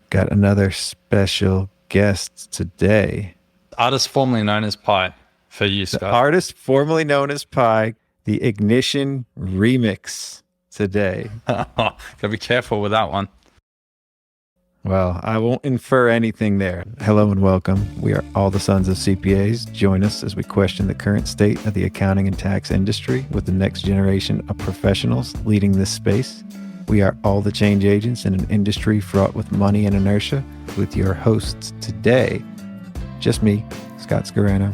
Got another special guest today. Artist formerly known as Pi for you, Scott. The artist formerly known as Pi, the Ignition remix today. Gotta be careful with that one. Well, I won't infer anything there. Hello and welcome. We are all the sons of CPAs. Join us as we question the current state of the accounting and tax industry with the next generation of professionals leading this space. We are all the change agents in an industry fraught with money and inertia, with your hosts today, just me, Scott Scarano.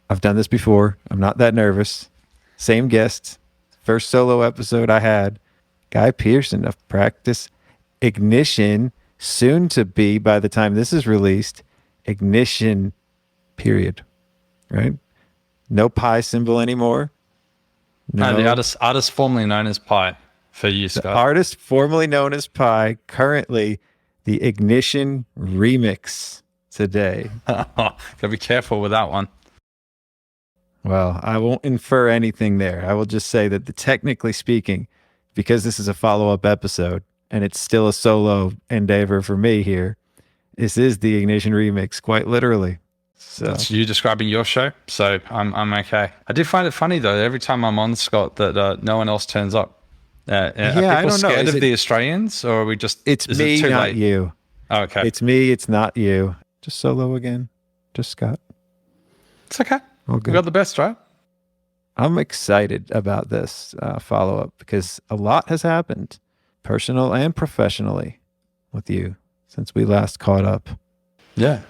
I've done this before. I'm not that nervous. Same guest. First solo episode I had. Guy Pearson of Practice Ignition, soon to be, by the time this is released, Ignition, period. Right? No Pi symbol anymore. No, the artist formerly known as Pi for you, Scott. The artist formerly known as Pi, currently the Ignition remix today. Gotta be careful with that one. Well, I won't infer anything there. I will just say that technically speaking, because this is a follow-up episode and it's still a solo endeavor for me here, this is the Ignition remix, quite literally. So that's you describing your show, so I'm okay. I do find it funny though, every time I'm on, Scott, that no one else turns up. Are people I don't scared know. of the Australians, or are we just? It's me, it not late? You. Oh, okay. It's me. It's not you. Just solo again. Just Scott. It's okay. All We good. got the best, right? I'm excited about this follow-up because a lot has happened, personal and professionally, with you since we last caught up. Yeah,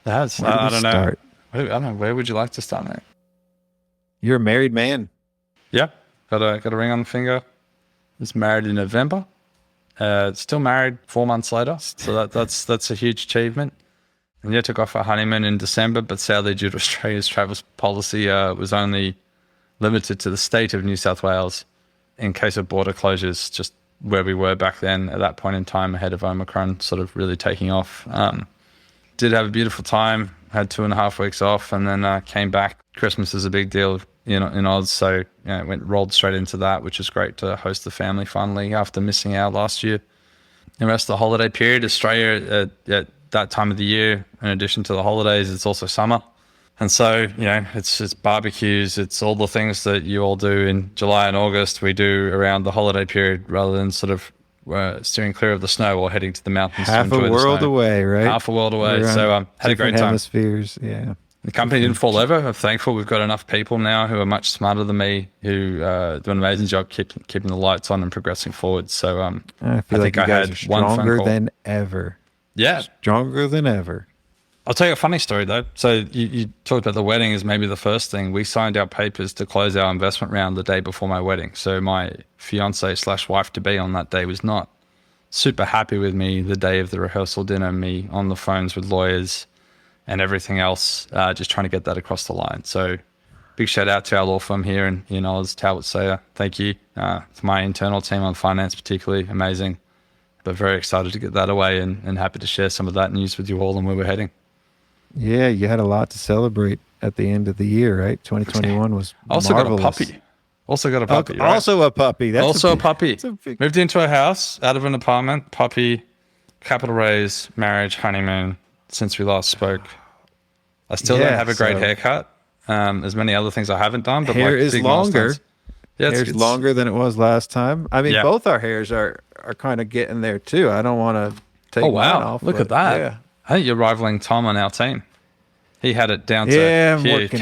it has. Where do we I don't start? know. I don't know. Where would you like to start, mate? You're a married man. Yeah, got a ring on the finger. Was married in November. Still married 4 months later. So that's a huge achievement. And yeah, took off our honeymoon in December, but sadly, due to Australia's travel policy, was only limited to the state of New South Wales in case of border closures, just where we were back then at that point in time ahead of Omicron sort of really taking off. Did have a beautiful time, had 2.5 weeks off, and then came back. Christmas is a big deal in Oz, so rolled straight into that, which is great to host the family finally after missing out last year. The rest of the holiday period, Australia at that time of the year, in addition to the holidays, it's also summer. And so, it's barbecues, it's all the things that you all do in July and August, we do around the holiday period rather than sort of steering clear of the snow or heading to the mountains. Half to enjoy a world away, right? Half a world away. So had a great time. Hemispheres, yeah. The company didn't fall over. I'm thankful we've got enough people now who are much smarter than me, who do an amazing job keeping the lights on and progressing forward. So I feel like you guys are stronger than ever. Yeah. Stronger than ever. I'll tell you a funny story though. So you talked about the wedding as maybe the first thing. We signed our papers to close our investment round the day before my wedding. So my fiance/wife-to-be on that day was not super happy with me the day of the rehearsal dinner, me on the phones with lawyers and everything else, just trying to get that across the line. So big shout out to our law firm here in Oz, Talbot Sayer. Thank you. To my internal team on finance particularly, amazing. But very excited to get that away and happy to share some of that news with you all and where we're heading. Yeah, you had a lot to celebrate at the end of the year, right? 2021 was also marvelous. got a puppy. Also got a puppy, right? Also a puppy. That's also a puppy. Big... Moved into a house, out of an apartment, puppy, capital raise, marriage, honeymoon, since we last spoke. I still don't have a great haircut. As many other things I haven't done, but hair is longer. Yeah, hair's longer than it was last time. I mean, yeah. Both our hairs are kind of getting there too. I don't want to take mine off. Look at that. Yeah. I think you're rivaling Tom on our team. He had it down to I'm here. working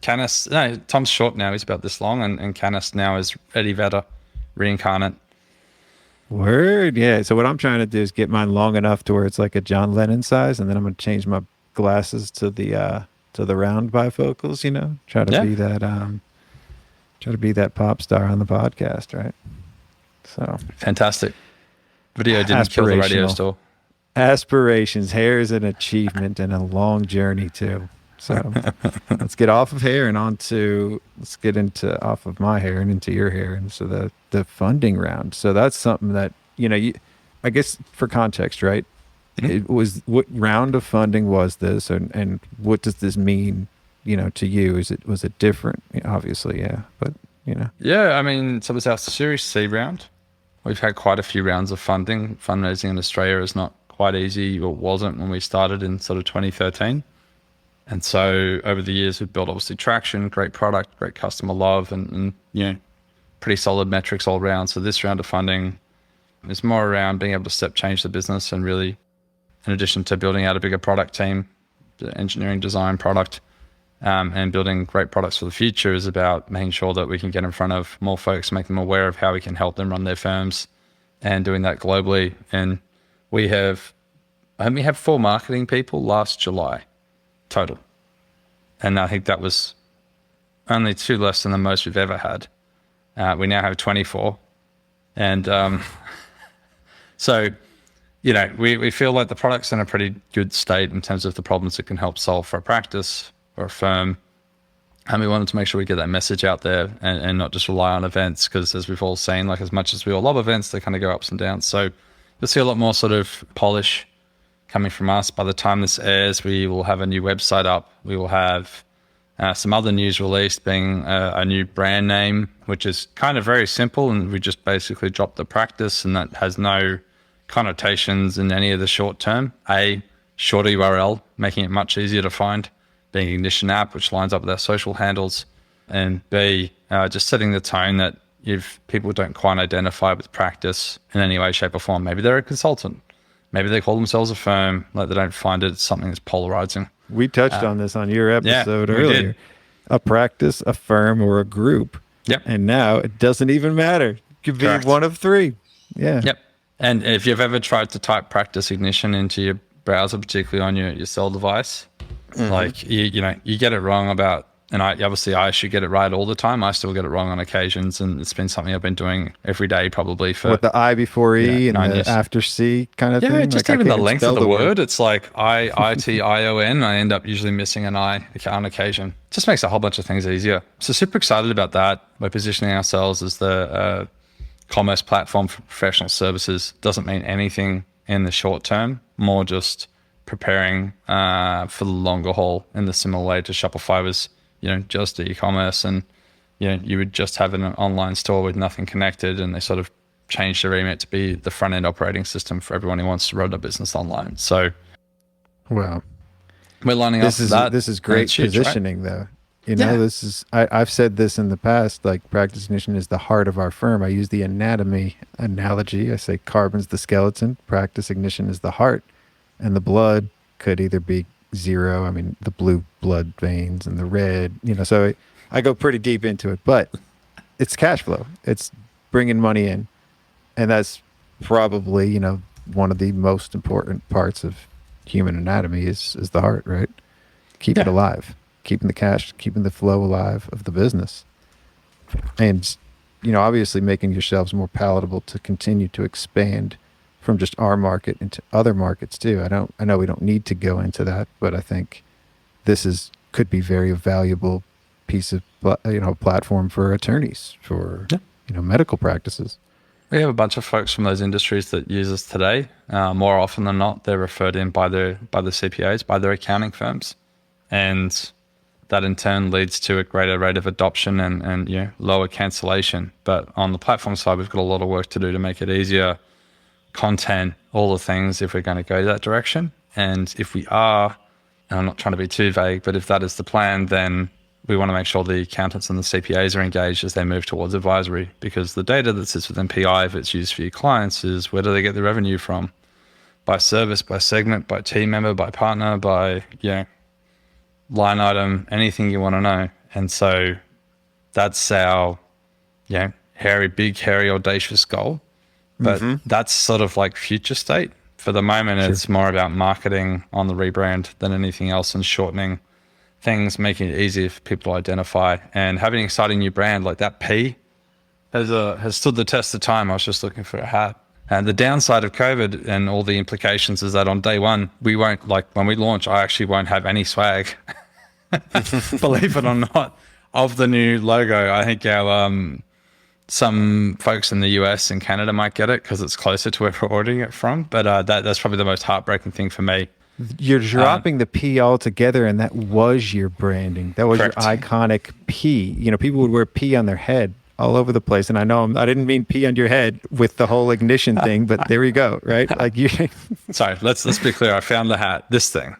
Canis, no, Tom's short now. He's about this long, and Canis now is Eddie Vedder, reincarnate. Word, yeah. So what I'm trying to do is get mine long enough to where it's like a John Lennon size, and then I'm going to change my glasses to the round bifocals. Try to be that pop star on the podcast, right? So fantastic. Video didn't kill the radio store. Aspirations. Hair is an achievement and a long journey too. So let's get off of hair and off of my hair and into your hair. And so the funding round. So that's something that, I guess for context, right? what round of funding was this, and what does this mean, to you? Was it different? Obviously, yeah, but Yeah, I mean, so it was our Series C round. We've had quite a few rounds of funding. Fundraising in Australia is not quite easy, or wasn't when we started in sort of 2013. And so over the years, we've built obviously traction, great product, great customer love, and pretty solid metrics all around. So this round of funding is more around being able to step change the business, and really, in addition to building out a bigger product team, the engineering, design, product, and building great products for the future, is about making sure that we can get in front of more folks, make them aware of how we can help them run their firms, and doing that globally. And we have 4 marketing people last July total. And I think that was only 2 less than the most we've ever had. We now have 24. And so, we feel like the product's in a pretty good state in terms of the problems it can help solve for a practice or a firm. And we wanted to make sure we get that message out there, and not just rely on events, because as we've all seen, like as much as we all love events, they kind of go ups and downs. So you'll see a lot more sort of polish coming from us. By the time this airs, we will have a new website up. We will have some other news released, being a new brand name, which is kind of very simple, and we just basically dropped the practice, and that has no connotations in any of the short term. A, shorter URL, making it much easier to find, being Ignition app, which lines up with our social handles, and B, just setting the tone that if people don't quite identify with practice in any way, shape or form, maybe they're a consultant, maybe they call themselves a firm, like they don't find it something that's polarizing. We touched on this on your episode earlier. A practice, a firm, or a group. Yep. And now it doesn't even matter. It could be one of 3. Yeah. Yep. And if you've ever tried to type Practice Ignition into your browser, particularly on your cell device, like you get it wrong about, and I should get it right all the time. I still get it wrong on occasions, and it's been something I've been doing every day probably for the I before E and the years. After C kind of thing. Yeah, just even the length of the word. It's like ITION. I end up usually missing an I on occasion. Just makes a whole bunch of things easier. So super excited about that. We're positioning ourselves as the commerce platform for professional services. Doesn't mean anything in the short term, more just preparing for the longer haul, in the similar way to Shopify was, just e-commerce, and you would just have an online store with nothing connected, and they sort of changed the remit to be the front end operating system for everyone who wants to run a business online. So, wow, we're lining up for that. This is great positioning, right? Though. This is I've said this in the past. Like, Practice Ignition is the heart of our firm. I use the anatomy analogy. I say Karbon's the skeleton, Practice Ignition is the heart, and the blood could either be Xero, I mean, the blue blood veins, and the red, so I go pretty deep into it, but it's cash flow. It's bringing money in. And that's probably, one of the most important parts of human anatomy is the heart, right? Keep it alive, keeping the cash, keeping the flow alive of the business. And, obviously making yourselves more palatable to continue to expand from just our market into other markets too. I know we don't need to go into that, but I think this could be very valuable piece of platform for attorneys, for medical practices. We have a bunch of folks from those industries that use us today. More often than not, they're referred in by the CPAs, by their accounting firms, and that in turn leads to a greater rate of adoption and lower cancellation. But on the platform side, we've got a lot of work to do to make it easier. Content, all the things, if we're going to go that direction. And if we are, and I'm not trying to be too vague, but if that is the plan, then we want to make sure the accountants and the CPAs are engaged as they move towards advisory, because the data that sits within PI, if it's used for your clients, is where do they get the revenue from? By service, by segment, by team member, by partner, by line item, anything you want to know. And so that's our big, hairy, audacious goal. But that's sort of like future state. For the moment, It's more about marketing on the rebrand than anything else, and shortening things, making it easier for people to identify, and having an exciting new brand like that. P has stood the test of time. I was just looking for a hat. And the downside of COVID and all the implications is that on day one, we won't, like when we launch, I actually won't have any swag, believe it or not, of the new logo. I think our Some folks in the US and Canada might get it because it's closer to where we're ordering it from. But that's probably the most heartbreaking thing for me. You're dropping the P altogether, and that was your branding. That was Correct. your iconic P. You know, people would wear P on their head all over the place. And I know I didn't mean P on your head with the whole ignition thing, but there we go, right? Like you. Sorry, let's be clear. I found the hat. This thing.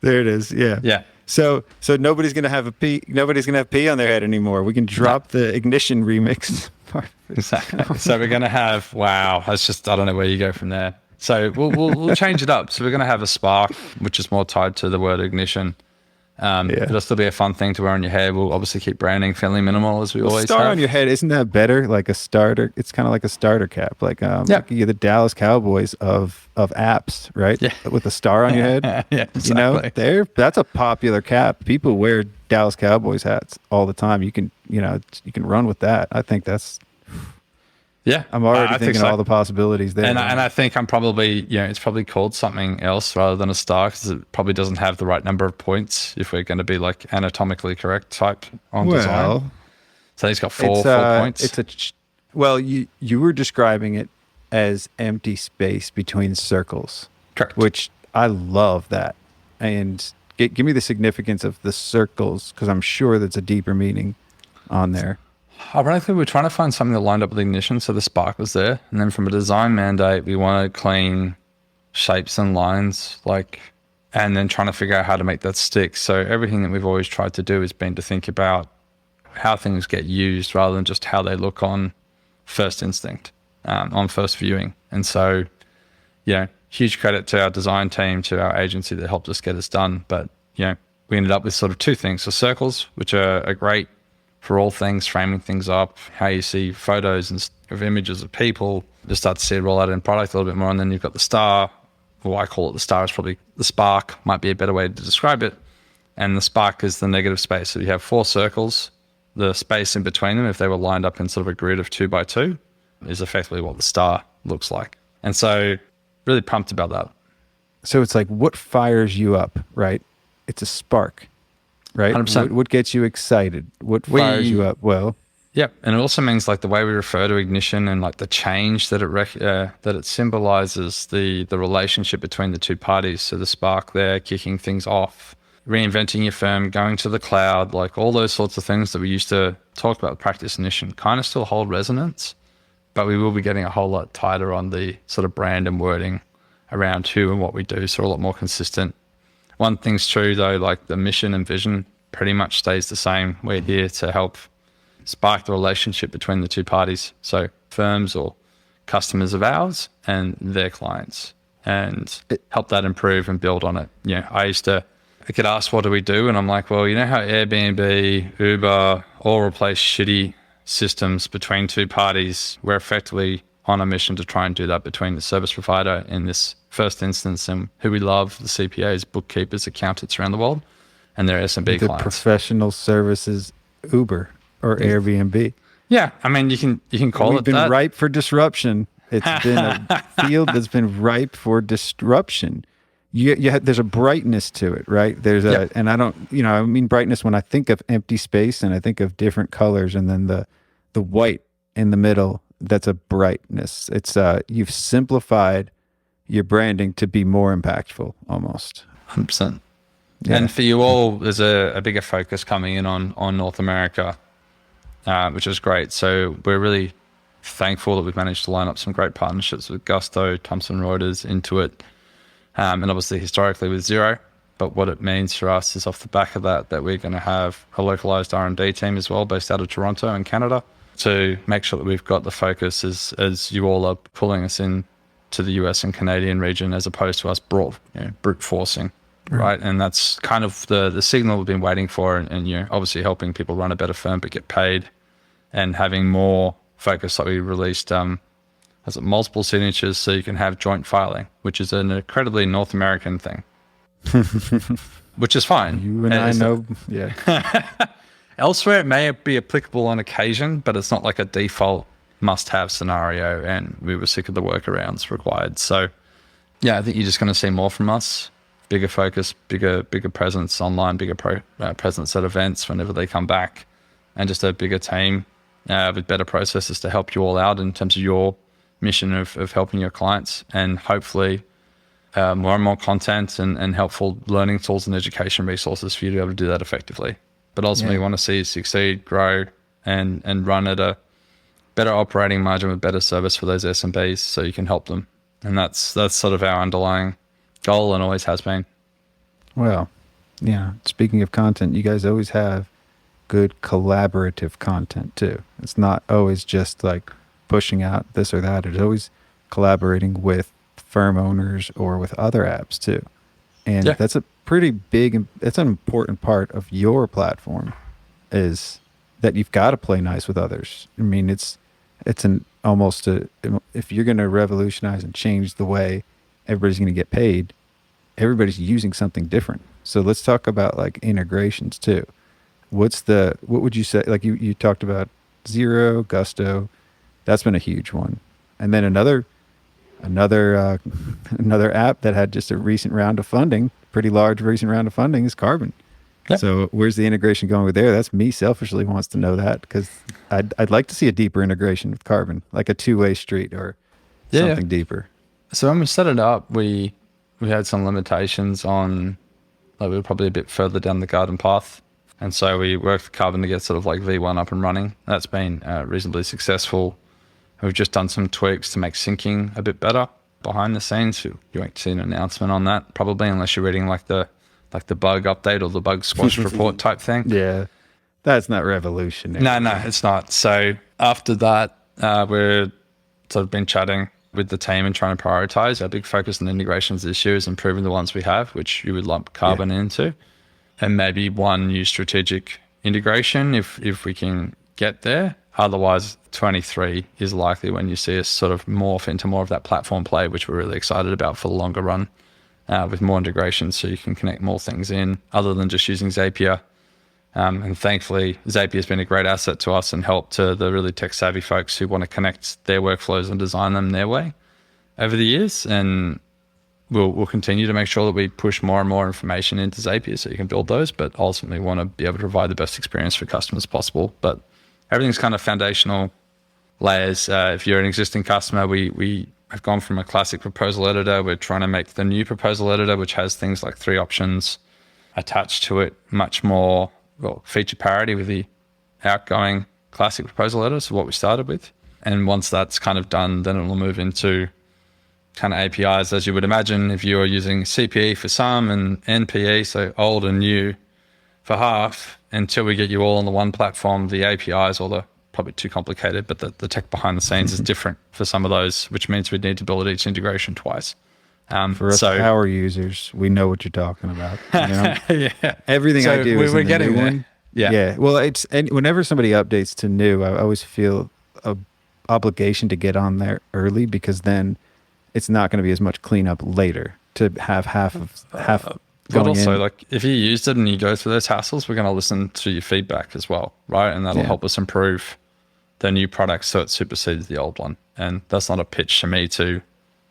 There it is. Yeah. Yeah. So nobody's gonna have a P. Nobody's gonna have P on their head anymore. We can drop the ignition remix part. Exactly. So we're gonna have That's just, I don't know where you go from there. So we'll change it up. So we're gonna have a spark, which is more tied to the word ignition. It'll still be a fun thing to wear on your head. We'll obviously keep branding fairly minimal as we always Star have. on your head, isn't that better? Like a starter. It's kind of like a starter cap. Like you're the Dallas Cowboys of apps, right? Yeah. With a star on your head. Yeah, exactly. You know, that's a popular cap. People wear Dallas Cowboys hats all the time. You can run with that. I think that's. Yeah, I'm already thinking so. all the possibilities there. And I think I'm probably, it's probably called something else rather than a star because it probably doesn't have the right number of points if we're going to be like anatomically correct type on design. So he's got four points. You were describing it as empty space between circles. Correct. Which I love that. And give me the significance of the circles because I'm sure that's a deeper meaning on there. Ironically, we're trying to find something that lined up with ignition, so the spark was there. And then from a design mandate, we wanted clean shapes and lines, and then trying to figure out how to make that stick. So everything that we've always tried to do has been to think about how things get used rather than just how they look on first instinct, on first viewing. And so, huge credit to our design team, to our agency that helped us get this done. But, we ended up with sort of two things. So circles, which are great for all things, framing things up, how you see photos of images of people, just start to see it roll out in product a little bit more. And then you've got the star, or I call it the star, is probably the spark, might be a better way to describe it. And the spark is the negative space. So you have four circles, the space in between them, if they were lined up in sort of a grid of 2 by 2, is effectively what the star looks like. And so really pumped about that. So it's like what fires you up, right? It's a spark. Right? 100%. What gets you excited? What fires you up? Well, yep. And it also means like the way we refer to ignition and like the change that it symbolizes the relationship between the two parties. So the spark there, kicking things off, reinventing your firm, going to the cloud, like all those sorts of things that we used to talk about with practice ignition kind of still hold resonance, but we will be getting a whole lot tighter on the sort of brand and wording around who and what we do. So a lot more consistent. One thing's true though, like the mission and vision pretty much stays the same. We're here to help spark the relationship between the two parties. So firms or customers of ours and their clients, and help that improve and build on it. I get asked, what do we do? And I'm like, well, you know how Airbnb, Uber all replace shitty systems between two parties? We're effectively on a mission to try and do that between the service provider in this first instance and who we love, the CPAs, bookkeepers, accountants around the world, and their SMB the clients. Professional services Uber or Airbnb. Yeah, I mean, you can call it that. We've been ripe for disruption. It's been a field that's been ripe for disruption. There's a brightness to it, right? And I don't, I mean brightness when I think of empty space and I think of different colors, and then the white in the middle. That's a brightness. It's you've simplified your branding to be more impactful, almost. 100%. Yeah. And for you all, there's a bigger focus coming in on North America, which is great. So we're really thankful that we've managed to line up some great partnerships with Gusto, Thomson Reuters, Intuit, and obviously historically with Xero. But what it means for us is off the back of that we're going to have a localized R&D team as well, based out of Toronto in Canada, to make sure that we've got the focus as you all are pulling us in to the US and Canadian region, as opposed to us brute forcing, right? And that's kind of the signal we've been waiting for, and obviously helping people run a better firm but get paid, and having more focus. Like we released multiple signatures so you can have joint filing, which is an incredibly North American thing, which is fine. You and I know, yeah. Elsewhere, it may be applicable on occasion, but it's not like a default must-have scenario, and we were sick of the workarounds required. So, yeah, I think you're just going to see more from us. Bigger focus, bigger presence online, bigger presence at events whenever they come back, and just a bigger team with better processes to help you all out in terms of your mission of helping your clients, and hopefully more and more content and helpful learning tools and education resources for you to be able to do that effectively. But ultimately, you want to see you succeed, grow, and run at a better operating margin with better service for those SMBs so you can help them. And that's sort of our underlying goal and always has been. Well, yeah. Speaking of content, you guys always have good collaborative content too. It's not always just like pushing out this or that. It's always collaborating with firm owners or with other apps too. And that's a pretty big, it's an important part of your platform, is that you've got to play nice with others. I mean, it's an almost if you're going to revolutionize and change the way everybody's going to get paid, everybody's using something different. So let's talk about like integrations too. What would you say? Like you talked about Xero, Gusto, that's been a huge one. And then another app that had just a recent round of funding, pretty large recent round of funding, is Karbon. Yep. So where's the integration going with there? That's me selfishly wants to know that, because I'd like to see a deeper integration with Karbon, like a two-way street or something deeper. So when we set it up, we had some limitations on, like, we were probably a bit further down the garden path. And so we worked with Karbon to get sort of like V1 up and running. That's been reasonably successful. We've just done some tweaks to make syncing a bit better behind the scenes. You won't see an announcement on that probably, unless you're reading like the bug update or the bug squash report type thing. Yeah, that's not revolutionary. No, it's not. So after that, we're sort of been chatting with the team and trying to prioritize. Our big focus on integrations this year is improving the ones we have, which you would lump Karbon into, and maybe one new strategic integration if we can get there. Otherwise, 23 is likely when you see us sort of morph into more of that platform play, which we're really excited about for the longer run, with more integrations so you can connect more things in other than just using Zapier. And thankfully, Zapier has been a great asset to us and help to the really tech-savvy folks who want to connect their workflows and design them their way over the years. And we'll continue to make sure that we push more and more information into Zapier so you can build those, but ultimately want to be able to provide the best experience for customers possible. But everything's kind of foundational layers. If you're an existing customer, we have gone from a classic proposal editor. We're trying to make the new proposal editor, which has things like 3 options attached to it, much more feature parity with the outgoing classic proposal editor, so what we started with. And once that's kind of done, then it will move into kind of APIs, as you would imagine, if you are using CPE for some and NPE, so old and new, for half. Until we get you all on the one platform, the APIs, although probably too complicated, but the tech behind the scenes is different for some of those, which means we need to build each integration twice. For us power users, we know what you're talking about. You know? Yeah. Everything I do is we're getting there. One. Yeah. Well, whenever somebody updates to new, I always feel a obligation to get on there early, because then it's not going to be as much cleanup later to have half. But also, like, if you used it and you go through those hassles, we're going to listen to your feedback as well, right? And that'll help us improve the new product so it supersedes the old one. And that's not a pitch to me to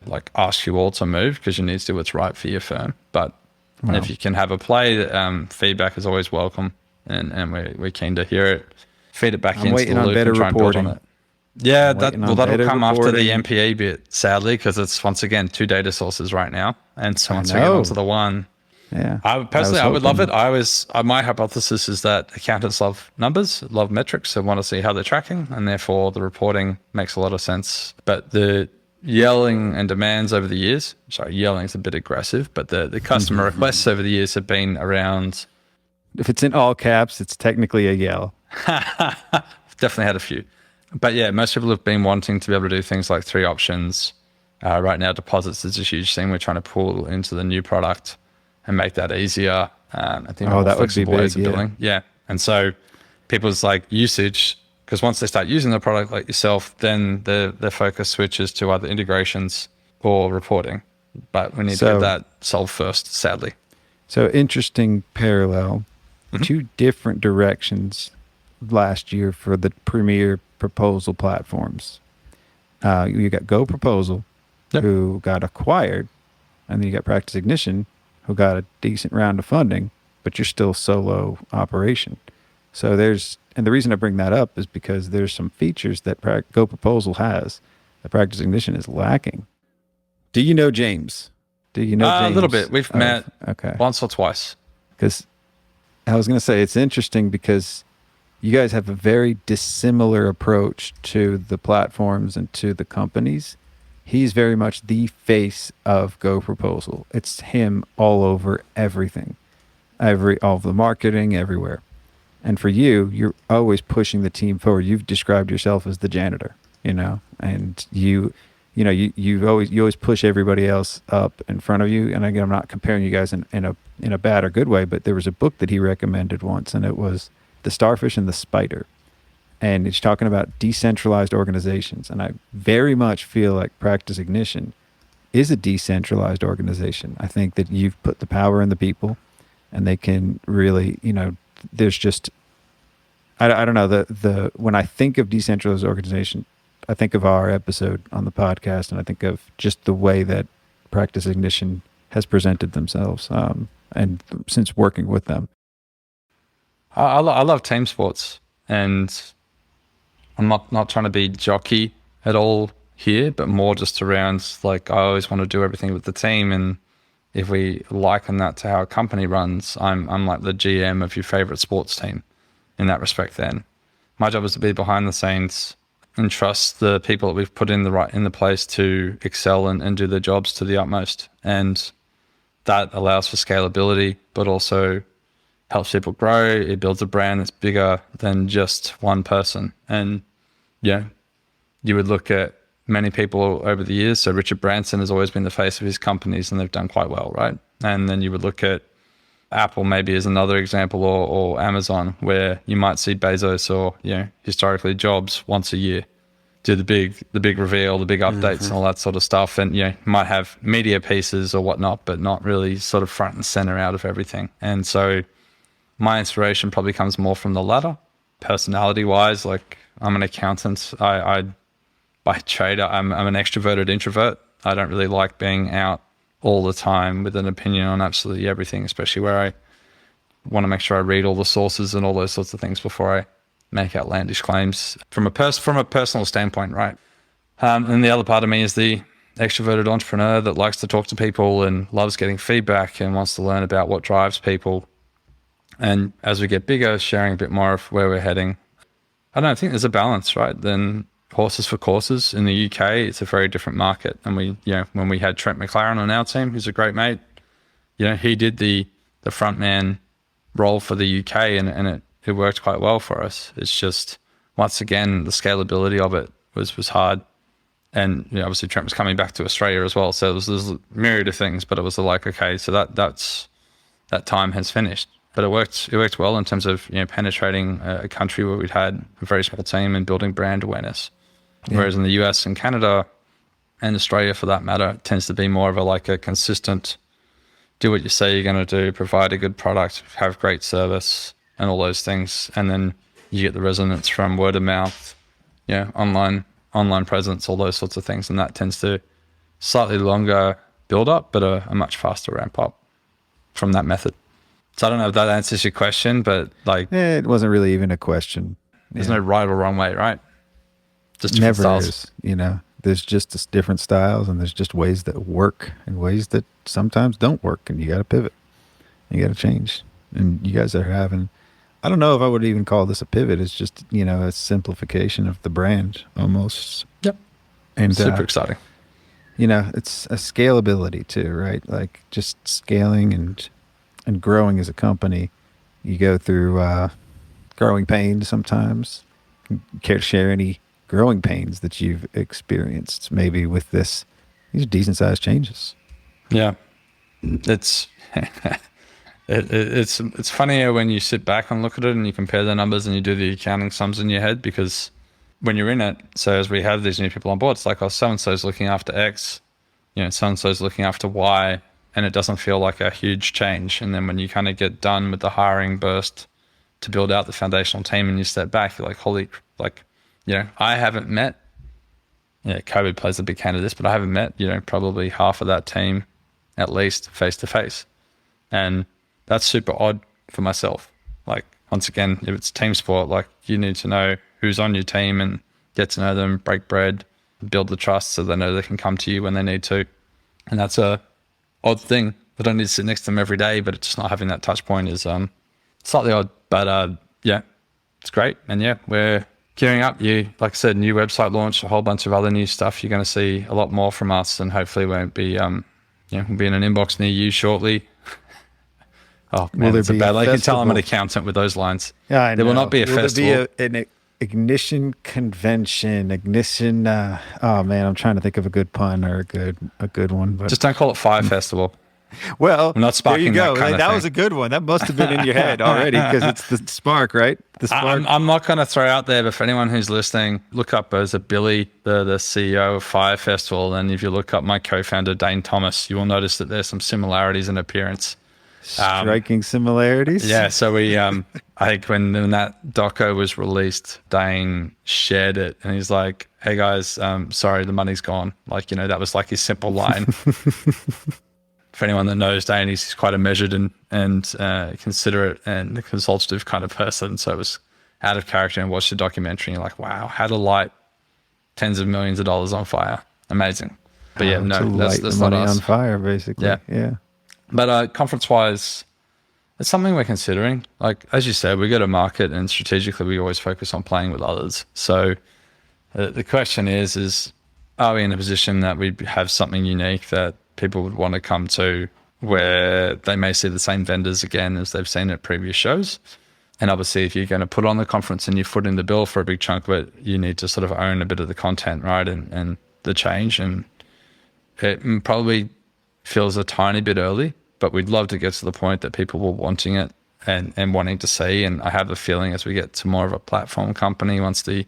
like ask you all to move, because you need to do what's right for your firm. But if you can have a play, feedback is always welcome, and we're keen to hear it. Feed it back into the loop and try and build on it. Yeah, that'll come after the MPE bit, sadly, because it's once again 2 data sources right now, and so once we get onto the one. Yeah. I would love it. My hypothesis is that accountants love numbers, love metrics, and want to see how they're tracking, and therefore the reporting makes a lot of sense. But the yelling and demands over the years, yelling is a bit aggressive, but the customer requests over the years have been around. If it's in all caps, it's technically a yell. Definitely had a few. But yeah, most people have been wanting to be able to do things like 3 options. Right now, deposits is a huge thing we're trying to pull into the new product and make that easier. I think that would be big, building. Yeah. And so people's like usage, because once they start using the product like yourself, then their focus switches to either integrations or reporting. But we need to get that solved first, sadly. So interesting parallel. 2 different directions last year for the premier proposal platforms. You got GoProposal, who got acquired, and then you got Practice Ignition, who got a decent round of funding, but you're still solo operation. So and the reason I bring that up is because there's some features that GoProposal has that Practice Ignition is lacking. Do you know James? Do you know James? A little bit. We've met okay. once or twice. Because I was going to say it's interesting because you guys have a very dissimilar approach to the platforms and to the companies. He's very much the face of GoProposal. It's him all over everything, all of the marketing, everywhere. And for you, you're always pushing the team forward. You've described yourself as the janitor, and you always push everybody else up in front of you. And again, I'm not comparing you guys in a bad or good way, but there was a book that he recommended once, and it was The Starfish and the Spider. And it's talking about decentralized organizations. And I very much feel like Practice Ignition is a decentralized organization. I think that you've put the power in the people, and they can really, there's just, I don't know, when I think of decentralized organization, I think of our episode on the podcast, and I think of just the way that Practice Ignition has presented themselves, and since working with them. I love team sports, and I'm not trying to be jockey at all here, but more just around, like, I always want to do everything with the team. And if we liken that to how a company runs, I'm like the GM of your favorite sports team in that respect. Then my job is to be behind the scenes and trust the people that we've put in the place to excel and do their jobs to the utmost. And that allows for scalability, but also helps people grow. It builds a brand that's bigger than just one person. And you would look at many people over the years. So Richard Branson has always been the face of his companies, and they've done quite well, right? And then you would look at Apple maybe as another example, or Amazon, where you might see Bezos or historically Jobs once a year do the big reveal, the big updates, and all that sort of stuff. And might have media pieces or whatnot, but not really sort of front and center out of everything. And so my inspiration probably comes more from the latter. Personality wise, like, I'm an accountant. I by trade, I'm an extroverted introvert. I don't really like being out all the time with an opinion on absolutely everything, especially where I want to make sure I read all the sources and all those sorts of things before I make outlandish claims from a personal standpoint, right? And the other part of me is the extroverted entrepreneur that likes to talk to people and loves getting feedback and wants to learn about what drives people. And as we get bigger, sharing a bit more of where we're heading. I don't think there's a balance, right? Then horses for courses in the UK, it's a very different market. And when we had Trent McLaren on our team, who's a great mate, he did the front man role for the UK, and it worked quite well for us. It's just, once again, the scalability of it was hard. And obviously Trent was coming back to Australia as well. So there's a myriad of things, but it was like, okay, so that time has finished. But it worked well in terms of penetrating a country where we'd had a very small team and building brand awareness. Yeah. Whereas in the US and Canada and Australia, for that matter, it tends to be more of a consistent, do what you say you're going to do, provide a good product, have great service, and all those things. And then you get the resonance from word of mouth, online presence, all those sorts of things. And that tends to slightly longer build up, but a much faster ramp up from that method. So I don't know if that answers your question, but it wasn't really even a question. There's no right or wrong way, right? Just different Never styles. is, there's just different styles, and there's just ways that work and ways that sometimes don't work, and you got to pivot, you got to change. And you guys are having, I don't know if I would even call this a pivot. It's just, a simplification of the brand almost. Yep. And super exciting. It's a scalability too, right? Like just scaling and growing as a company. You go through growing pains sometimes. Care to share any growing pains that you've experienced maybe with these decent sized changes? Yeah. It's it's funnier when you sit back and look at it and you compare the numbers and you do the accounting sums in your head, because when you're in it, so as we have these new people on board, it's like, oh, so-and-so's looking after X, so-and-so's looking after Y, and it doesn't feel like a huge change. And then when you kind of get done with the hiring burst to build out the foundational team and you step back, you're like, holy, I haven't met, COVID plays a big hand of this, but I haven't met, probably half of that team at least face to face. And that's super odd for myself. Like, once again, if it's team sport, like you need to know who's on your team and get to know them, break bread, build the trust so they know they can come to you when they need to. And that's a odd thing. I don't need to sit next to them every day, but it's just not having that touch point is slightly odd. But yeah, it's great. And yeah, we're gearing up. Like I said, new website launch, a whole bunch of other new stuff. You're going to see a lot more from us, and hopefully won't be we'll be in an inbox near you shortly. Oh man, it's a bad. Like you can tell I'm an accountant with those lines. Yeah, I know. There will not be a festival. There be an ignition convention? Ignition. Oh man, I'm trying to think of a good pun or a good one. But just don't call it Fire Festival. Well, I'm not sparking there you go. That was a good one. That must have been in your head already because it's the spark, right? The spark. I'm not going to throw out there, but for anyone who's listening, look up as a Billy, the CEO of Fire Festival, and if you look up my co-founder Dane Thomas, you will notice that there's some similarities in appearance. Striking similarities. Yeah, so we I think when that doco was released, Dane shared it and he's like, hey guys, sorry, the money's gone. Like, that was like his simple line. For anyone that knows Dane, he's quite a measured and considerate and consultative kind of person. So it was out of character, and watched the documentary and you're like, wow, how to light tens of millions of dollars on fire. Amazing. But yeah, no, that's not us. On fire, basically. Yeah. But conference-wise, it's something we're considering. Like, as you said, we go to market, and strategically we always focus on playing with others. So the question is are we in a position that we have something unique that people would want to come to, where they may see the same vendors again as they've seen at previous shows? And obviously, if you're going to put on the conference and you foot in the bill for a big chunk of it, you need to sort of own a bit of the content, right? And the change. And it probably feels a tiny bit early, but we'd love to get to the point that people were wanting it and wanting to see. And I have a feeling as we get to more of a platform company, once the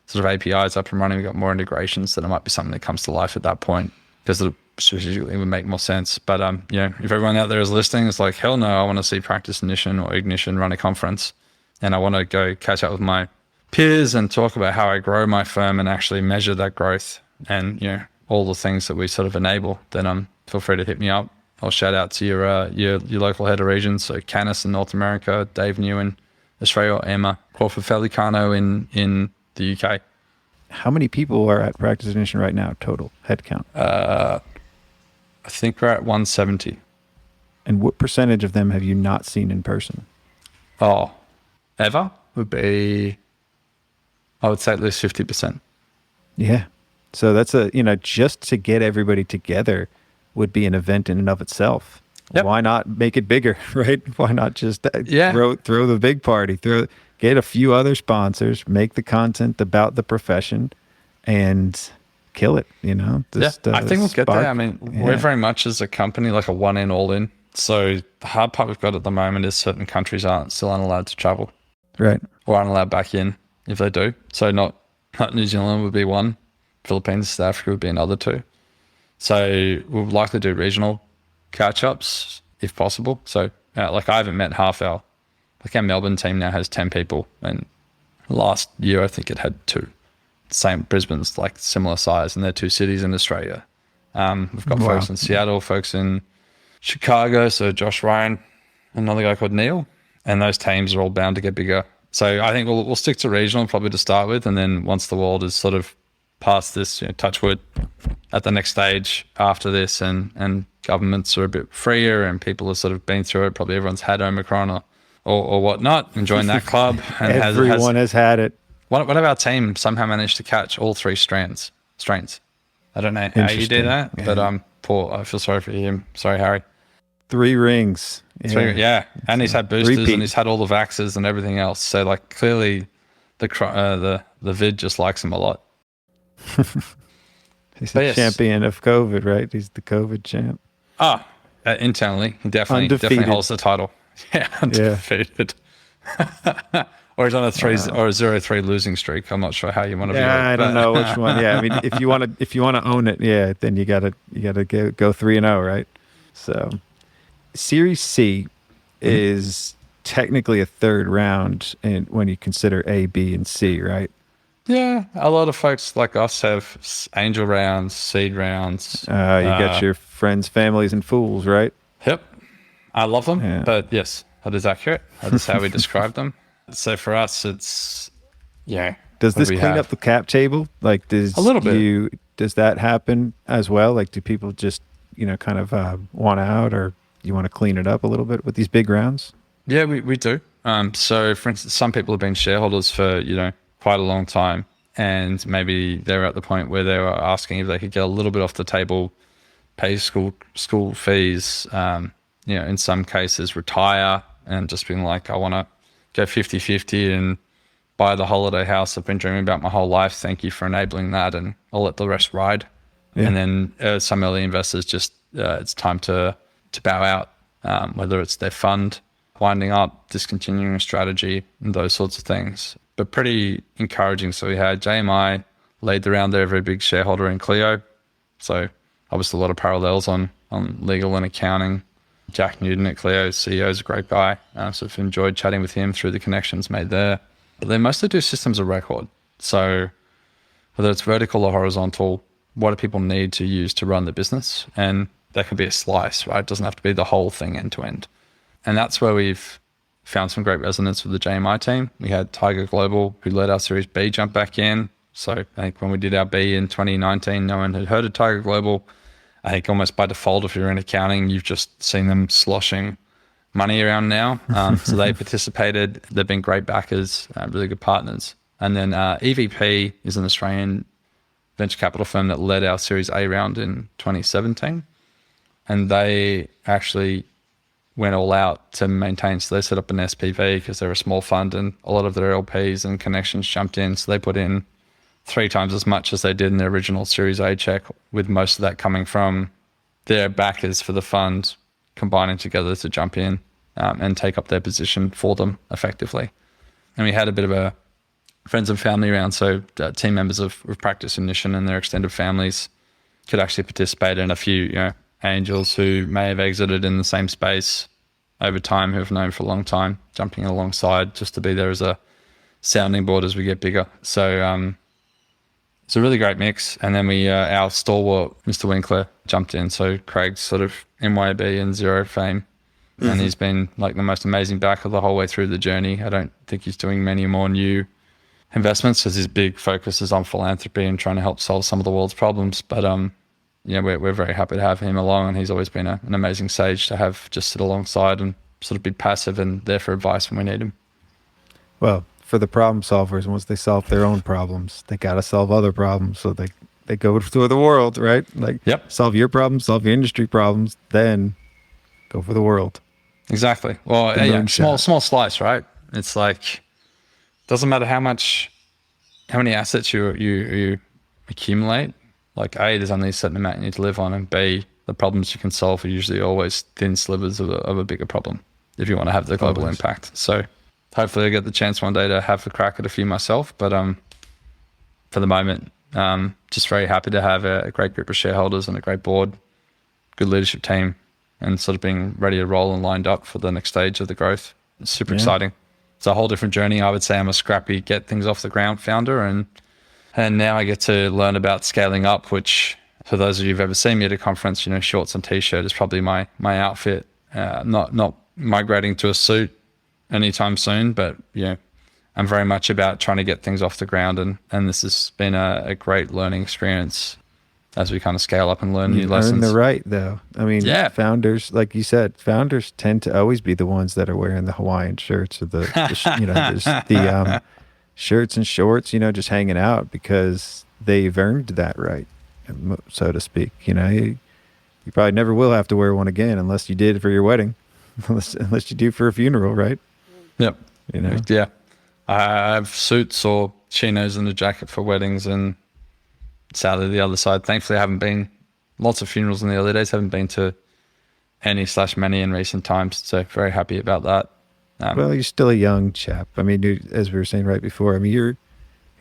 sort of API is up and running, we've got more integrations, that it might be something that comes to life at that point, because it strategically would make more sense. But if everyone out there is listening, it's like, hell no, I want to see Practice Ignition or Ignition run a conference, and I want to go catch up with my peers and talk about how I grow my firm and actually measure that growth and all the things that we sort of enable, then feel free to hit me up. I'll shout out to your local head of regions, so Canis in North America, Dave New in Australia, Emma Corfa-Felicano in the UK. How many people are at Practice Ignition right now, total headcount? I think we're at 170. And what percentage of them have you not seen in person? Oh, ever would be, I would say at least 50%. Yeah. So that's just to get everybody together would be an event in and of itself. Yep. Why not make it bigger, right? Why not just throw the big party, get a few other sponsors, make the content about the profession, and kill it, I think we'll get there. I mean, we're very much as a company like a one in, all in. So the hard part we've got at the moment is certain countries still aren't allowed to travel. Right. Or aren't allowed back in if they do. So not New Zealand would be one. Philippines, South Africa would be another two. So we'll likely do regional catch-ups if possible. So I haven't met half our Melbourne team now has 10 people, and last year I think it had 2. Same, Brisbane's like similar size, and they're 2 cities in Australia. We've got folks in Seattle, folks in Chicago, so Josh Ryan, another guy called Neil, and those teams are all bound to get bigger. So I think we'll stick to regional probably to start with, and then once the world is sort of past this, touch wood, at the next stage after this, and governments are a bit freer and people have sort of been through it, probably everyone's had Omicron or whatnot, and joined that club. And everyone has had it. One of our team somehow managed to catch all 3 strains. I don't know how you did that, but poor. I feel sorry for him. Sorry, Harry. 3 rings. Yeah. And he's had boosters and he's had all the vaxxers and everything else. So like clearly the vid just likes him a lot. He's the champion of COVID, right? He's the COVID champ. Internally, he definitely holds the title. Yeah, undefeated. Or he's on a 0-3 losing streak. I'm not sure how you want to view it. I don't know which one. Yeah, I mean, if you want to own it, then you gotta go 3-0, right? So, Series C is technically a third round, when you consider A, B, and C, right? Yeah, a lot of folks like us have angel rounds, seed rounds. You got your friends, families, and fools, right? Yep. I love them, but yes. That is accurate. That is how we describe them. So for us, it's, Does this clean up the cap table? Like, a little bit. Does that happen as well? Like, do people just, kind of want out, or you want to clean it up a little bit with these big rounds? Yeah, we do. So for instance, some people have been shareholders for, quite a long time, and maybe they're at the point where they were asking if they could get a little bit off the table, pay school fees, in some cases retire, and just being like, I want to go 50-50 and buy the holiday house I've been dreaming about my whole life. Thank you for enabling that, and I'll let the rest ride. Yeah. And then some early investors just, it's time to bow out, whether it's their fund winding up, discontinuing a strategy, and those sorts of things. But pretty encouraging. So we had JMI lead the round. They're a very big shareholder in Clio. So obviously a lot of parallels on legal and accounting. Jack Newton at Clio, CEO, is a great guy. So I've enjoyed chatting with him through the connections made there. But they mostly do systems of record. So whether it's vertical or horizontal, what do people need to use to run the business? And that can be a slice, right? It doesn't have to be the whole thing end to end. And that's where we've found some great resonance with the JMI team. We had Tiger Global, who led our Series B, jump back in. So I think when we did our B in 2019, no one had heard of Tiger Global. I think almost by default, if you're in accounting, you've just seen them sloshing money around now. So they participated. They've been great backers, really good partners. And then EVP is an Australian venture capital firm that led our Series A round in 2017. And they actually went all out to maintain. So they set up an SPV because they're a small fund, and a lot of their LPs and connections jumped in. So they put in 3 times as much as they did in the original Series A check, with most of that coming from their backers for the fund combining together to jump in and take up their position for them effectively. And we had a bit of a friends and family round. So team members of Practice Ignition and their extended families could actually participate, in a few, angels who may have exited in the same space over time, who have known for a long time, jumping alongside just to be there as a sounding board as we get bigger. So it's a really great mix. And then our stalwart, Mr. Winkler, jumped in. So Craig's sort of MYB and Xero fame. Mm-hmm. And he's been like the most amazing backer the whole way through the journey. I don't think he's doing many more new investments, because his big focus is on philanthropy and trying to help solve some of the world's problems. But we're very happy to have him along, and he's always been an amazing sage to have just sit alongside and sort of be passive and there for advice when we need him. Well, for the problem solvers, once they solve their own problems, they got to solve other problems. So they go through the world, right? Like, yep. Solve your problems, solve your industry problems, then go for the world. Exactly. Well, small slice, right? It's like, doesn't matter how many assets you accumulate. Like, A, there's only a certain amount you need to live on, and B, the problems you can solve are usually always thin slivers of a bigger problem if you want to have the global impact. So hopefully I get the chance one day to have a crack at a few myself. But for the moment, just very happy to have a great group of shareholders and a great board, good leadership team, and sort of being ready to roll and lined up for the next stage of the growth. It's super exciting. It's a whole different journey. I would say I'm a scrappy, get things off the ground founder, and now I get to learn about scaling up, which, for those of you who've ever seen me at a conference, shorts and t-shirt is probably my outfit. Not migrating to a suit anytime soon, but I'm very much about trying to get things off the ground, and this has been a great learning experience as we kind of scale up and learn new lessons. Earn the right, though. I mean, founders, like you said, founders tend to always be the ones that are wearing the Hawaiian shirts or the shirts and shorts, just hanging out, because they've earned that right, so to speak. You probably never will have to wear one again unless you did for your wedding, unless you do for a funeral, right? Yep. Yeah. I have suits or chinos and a jacket for weddings, and sadly the other side. Thankfully, I haven't been lots of funerals in the early days. Haven't been to any/many in recent times, so very happy about that. Well, you're still a young chap. I mean, as we were saying right before, I mean, you're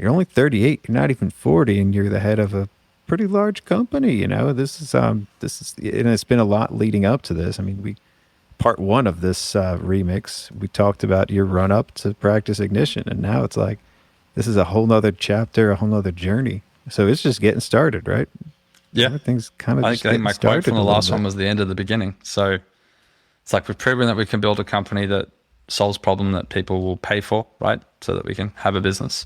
only 38. You're not even 40, and you're the head of a pretty large company. This is and it's been a lot leading up to this. I mean, part 1 of this remix, we talked about your run up to Practice Ignition, and now it's like this is a whole nother chapter, a whole nother journey. So it's just getting started, right? Yeah, everything's kind of. I think my quote from the last one was the end of the beginning. So It's like we've proven that we can build a company that solves problem that people will pay for, right? So that we can have a business.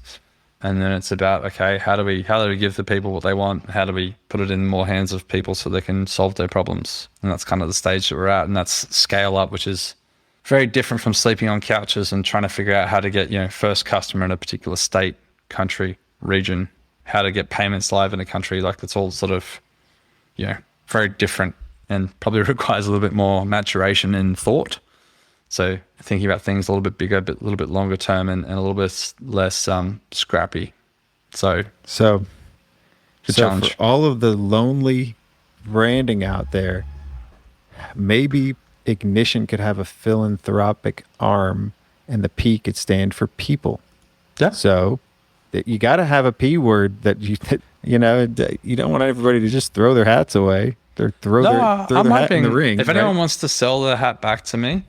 And then it's about, okay, how do we give the people what they want? How do we put it in more hands of people so they can solve their problems? And that's kind of the stage that we're at. And that's scale up, which is very different from sleeping on couches and trying to figure out how to get, first customer in a particular state, country, region, how to get payments live in a country. Like it's all sort of, very different and probably requires a little bit more maturation in thought. So thinking about things a little bit bigger, but a little bit longer term and a little bit less scrappy. So challenge. For all of the lonely branding out there, maybe Ignition could have a philanthropic arm and the P could stand for people. Yeah. So you got to have a P word that you don't want everybody to just throw their hats away or throw their hat in the ring. If anyone wants to sell their hat back to me,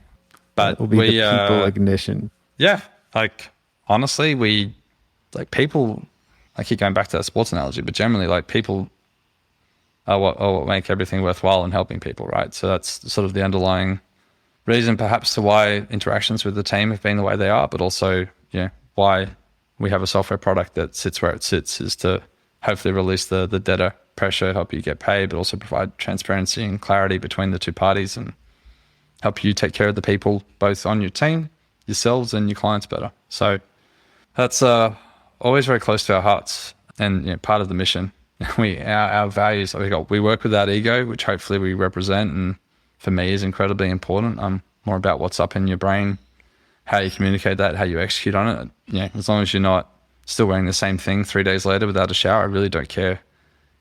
but will be the people Ignition. Yeah. Like honestly, people, I keep going back to that sports analogy, but generally like people are what make everything worthwhile and helping people, right? So that's sort of the underlying reason perhaps to why interactions with the team have been the way they are, but also, why we have a software product that sits where it sits is to hopefully release the debtor pressure, help you get paid, but also provide transparency and clarity between the two parties and help you take care of the people both on your team, yourselves, and your clients better. So that's always very close to our hearts and part of the mission. Our values, we work without ego, which hopefully we represent, and for me is incredibly important. I'm more about what's up in your brain, how you communicate that, how you execute on it. As long as you're not still wearing the same thing 3 days later without a shower, I really don't care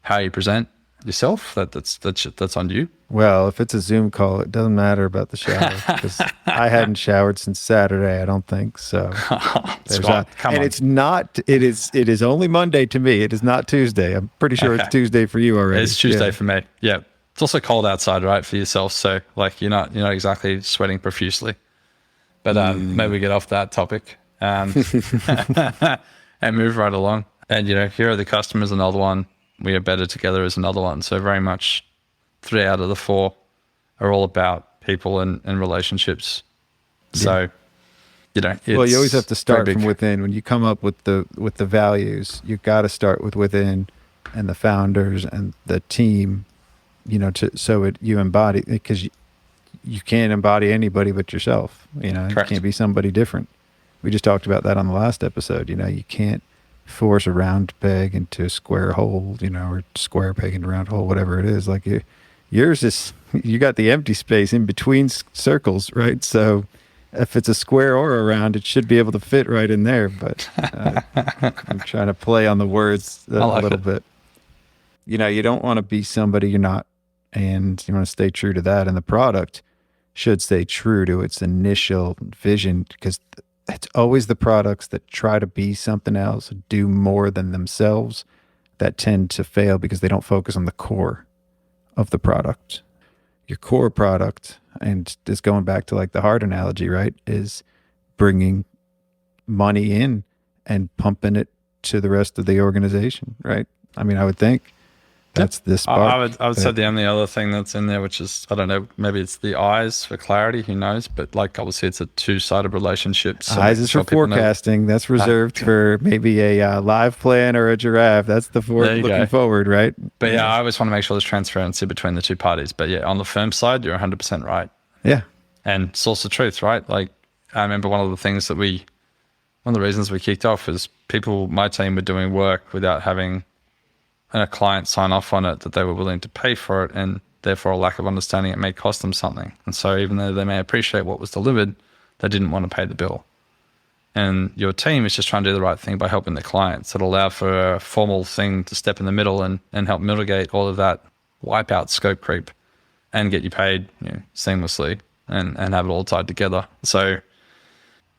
how you present yourself. That's on you. Well, if it's a Zoom call, it doesn't matter about the shower because I hadn't showered since Saturday. I don't think so. Come on. It's not. It is only Monday to me. It is not Tuesday. I'm pretty sure It's Tuesday for you already. It's Tuesday for me. Yeah. It's also cold outside, right, for yourself. So like you're not exactly sweating profusely. But maybe we get off that topic and move right along. And here are the customers, another one. We are better together is another one. So very much 3 out of the 4 are all about people and relationships. So, it's well, you always have to start from within. When you come up with the values, you got to start with within and the founders and the team, you embody, because you can't embody anybody but yourself. Correct. You can't be somebody different. We just talked about that on the last episode. You can't force a round peg into a square hole, or square peg into a round hole, whatever it is. Like yours is, you got the empty space in between circles, right? So if it's a square or a round, it should be able to fit right in there. But I'm trying to play on the words a little bit. You don't want to be somebody you're not, and you want to stay true to that. And the product should stay true to its initial vision, because it's always the products that try to be something else, do more than themselves, that tend to fail because they don't focus on the core of the product. Your core product, and just going back to like the heart analogy, right, is bringing money in and pumping it to the rest of the organization, right? I mean, I would think that's this spark. I would say the only other thing that's in there, which is, I don't know, maybe it's the eyes for clarity, who knows? But like obviously it's a two-sided relationship. So eyes is for forecasting. That's reserved for maybe a LivePlan or a giraffe. That's the looking forward, right? But I always want to make sure there's transparency between the two parties. But on the firm side, you're 100% right. Yeah. And source of truth, right? Like I remember one of the reasons we kicked off is my team were doing work without having a client sign off on it that they were willing to pay for it, and therefore a lack of understanding it may cost them something. And so even though they may appreciate what was delivered, they didn't want to pay the bill. And your team is just trying to do the right thing by helping the clients. It'll allow for a formal thing to step in the middle and help mitigate all of that wipeout scope creep and get you paid seamlessly and have it all tied together. So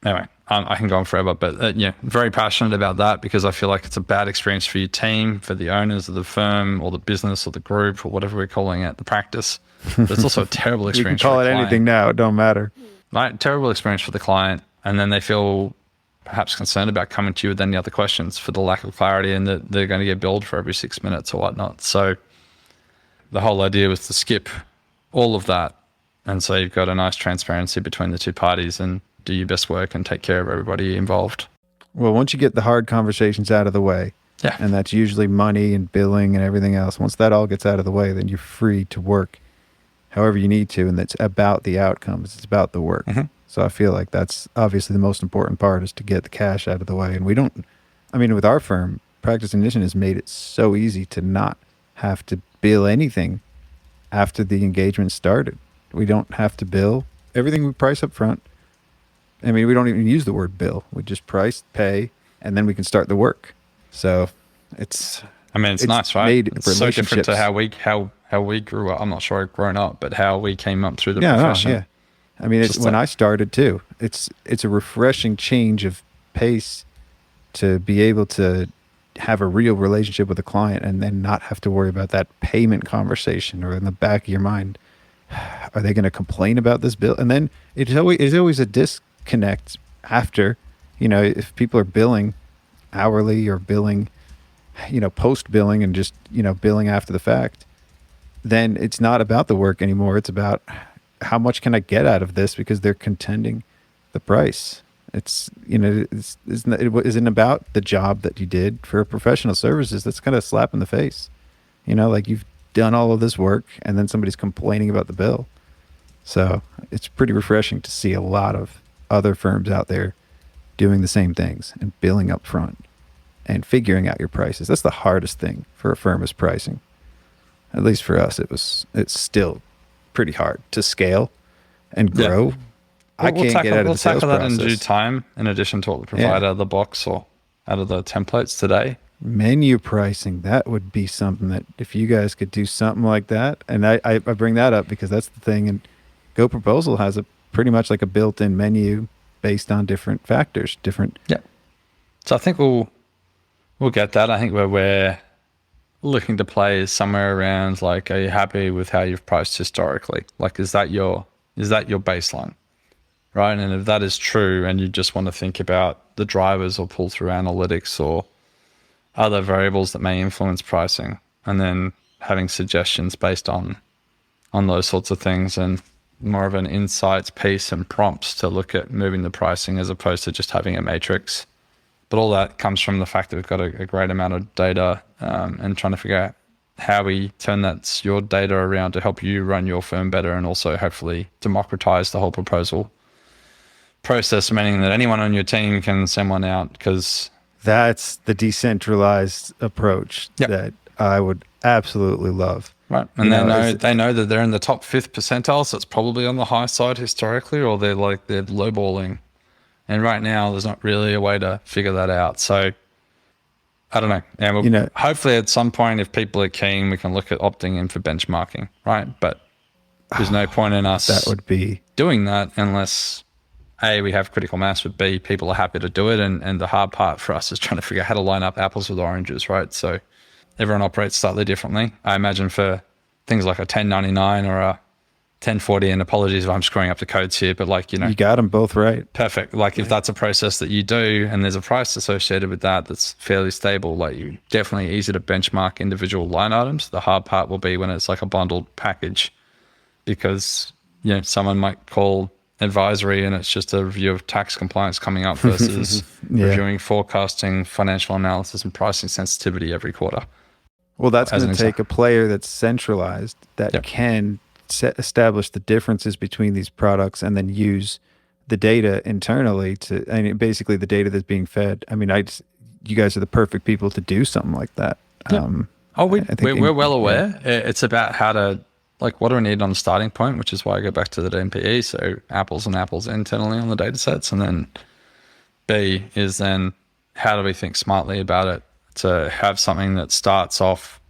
anyway, I can go on forever, but very passionate about that because I feel like it's a bad experience for your team, for the owners of the firm or the business or the group or whatever we're calling it, the practice. But it's also a terrible experience. You can call it anything now; it don't matter. Right, terrible experience for the client, and then they feel perhaps concerned about coming to you with any other questions for the lack of clarity, and that they're going to get billed for every 6 minutes or whatnot. So the whole idea was to skip all of that And so you've got a nice transparency between the two parties and do your best work and take care of everybody involved. Well, once you get the hard conversations out of the way, Yeah. and that's usually money and billing and everything else, once that all gets out of the way, then you're free to work however you need to. And it's about the outcomes. It's about the work. Mm-hmm. So I feel like that's obviously the most important part, is to get the cash out of the way. And we don't, I mean, with our firm, Practice Ignition has made it so easy to not have to bill anything after the engagement started. We don't have to bill. Everything we price up front. I mean, we don't even use the word bill. We just price, pay, and then we can start the work. So it's nice, right? made It's so different to relationships. how we grew up. I'm not sure I've grown up, but how we came up through the Yeah, profession. yeah. I mean, it's Just when I started too. It's a refreshing change of pace to be able to have a real relationship with a client and then not have to worry about that payment conversation, or in the back of your mind, are they going to complain about this bill? And then it's always a disconnect after, if people are billing hourly or billing, post billing and just, billing after the fact, then it's not about the work anymore. It's about how much can I get out of this, because they're contending the price. It's, it isn't about the job that you did for professional services. That's kind of a slap in the face. Like, you've done all of this work and then somebody's complaining about the bill. So it's pretty refreshing to see a lot of other firms out there doing the same things and billing up front and figuring out your prices. That's the hardest thing for a firm, is pricing. At least for us, it's still pretty hard to scale and grow. Yeah. I can't get out of the sales tackle that process. in due time, in addition to what we provide out of the box or out of the templates today. Menu pricing, that would be something that, if you guys could do something like that, and I bring that up because that's the thing, and GoProposal has a pretty much like a built-in menu based on different factors, Yeah. So I think we'll get that. I think where we're looking to play is somewhere around, like, are you happy with how you've priced historically? Like, is that your baseline? Right. And if that is true, and you just want to think about the drivers or pull through analytics or other variables that may influence pricing, and then having suggestions based on those sorts of things, and more of an insights piece and prompts to look at moving the pricing as opposed to just having a matrix. But all that comes from the fact that we've got a great amount of data, and trying to figure out how we turn your data around to help you run your firm better, and also hopefully democratize the whole proposal process, meaning that anyone on your team can send one out, because that's the decentralized approach that I would absolutely love. Right. And they know that they're in the top 5th percentile, so it's probably on the high side historically, or they're lowballing. And right now there's not really a way to figure that out. So I don't know. And hopefully at some point, if people are keen, we can look at opting in for benchmarking, right? But there's no point in us doing that unless A, we have critical mass, but B, people are happy to do it. And the hard part for us is trying to figure out how to line up apples with oranges, right? So everyone operates slightly differently. I imagine for things like a 1099 or a 1040, and apologies if I'm screwing up the codes here, but you got them both right. Perfect. If that's a process that you do and there's a price associated with that that's fairly stable, you definitely easy to benchmark individual line items. The hard part will be when it's like a bundled package, because someone might call advisory and it's just a review of tax compliance coming up versus reviewing forecasting, financial analysis, and pricing sensitivity every quarter. Well, that's going to take a player that's centralized that can establish the differences between these products and then use the data internally basically the data that's being fed. I mean, you guys are the perfect people to do something like that. We're well aware. It's about how to, what do we need on the starting point, which is why I go back to the DMPE. So apples and apples internally on the data sets. And then B is then how do we think smartly about it to have something that starts off